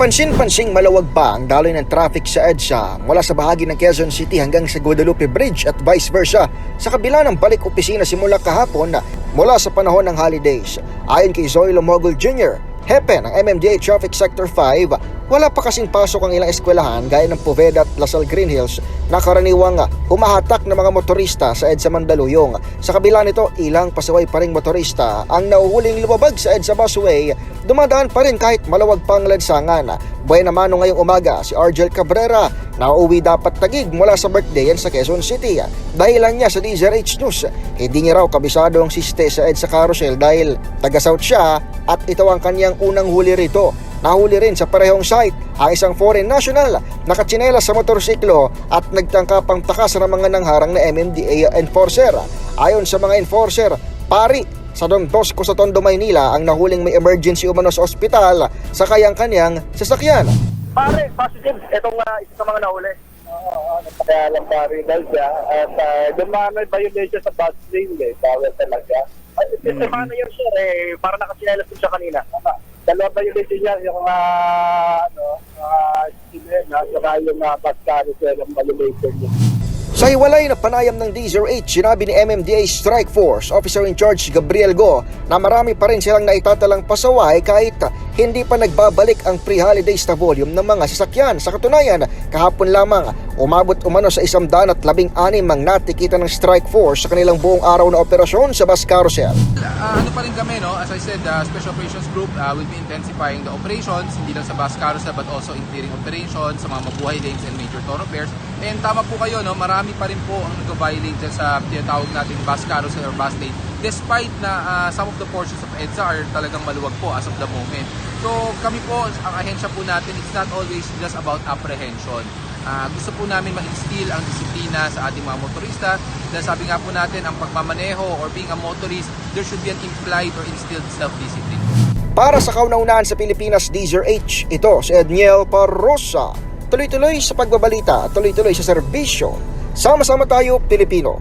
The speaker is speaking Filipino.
Kapansin-pansing malawag pa ang daloy ng traffic sa EDSA mula sa bahagi ng Quezon City hanggang sa Guadalupe Bridge at vice versa sa kabila ng balik opisina simula kahapon mula sa panahon ng holidays. Ayon kay Zoe Lomogol Jr., hepe ng MMDA Traffic Sector 5, wala pa kasing pasok ang ilang eskwelahan gaya ng Poveda at Lasal Green Hills na karaniwang humahatak ng mga motorista sa EDSA Mandaluyong. Sa kabila nito, ilang pasaway pa ring motorista ang nauhuling lumabag sa EDSA Busway, dumadaan pa rin kahit malawag pang lansangan. Buhay naman ngayong umaga si Argel Cabrera na uuwi dapat Taguig mula sa birthday yan sa Quezon City. Dahilan niya sa DZRH News, hindi niya raw kabisado ang siste sa EDSA Carousel dahil taga-South siya at ito ang kanyang unang huli rito. Nahuli rin sa parehong site ang isang foreign national na katsinelas sa motorsiklo at nagtangka pang takas ng mga nangharang na MMDA enforcer. Ayon sa mga enforcer, pari sa Don Bosco sa Tondo, Maynila ang nahuling may emergency umano sa ospital sa kanyang sasakyan. Pare, positive. Itong isa sa mga nahuli. Kaya lang pare daw siya. At dumano yung violation sa bus lane eh. Bawal talaga. At ano yun sir eh, para nakasinelas ko siya kanina. Dalawa violation niya yung sinena, saka yung bus carousel ang violation niya. Sa hiwalay na panayam ng DZRH, sinabi ni MMDA Strike Force Officer in Charge Gabriel Go na marami pa rin silang naitatalang pasaway kahit hindi pa nagbabalik ang pre-holidays na volume ng mga sasakyan. Sa katunayan, kahapon lamang umabot umano sa 116 ang natikita ng Strike Force sa kanilang buong araw na operasyon sa bus carousel. Ano pa rin kami, no? As I said, Special Operations Group will be intensifying the operations, hindi lang sa bus carousel but also in clearing operations sa mga mabuhay lanes and major thoroughfares. And tama po kayo, no? Marami pa rin po ang nag-violate dyan sa tinatawag natin bus carousel or bus lane, despite na some of the portions of EDSA are talagang maluwag po as of the moment. So kami po, ang ahensya po natin, it's not always just about apprehension. Gusto po namin ma-instill ang disiplina sa ating mga motorista dahil sabi nga po natin, ang pagmamaneho or being a motorist, there should be an implied or instilled self-discipline. Para sa kauna-unahan sa Pilipinas DZRH, ito si Edniel Parrosa. Tuloy-tuloy sa pagbabalita, tuloy-tuloy sa serbisyo. Sama-sama tayo, Pilipino.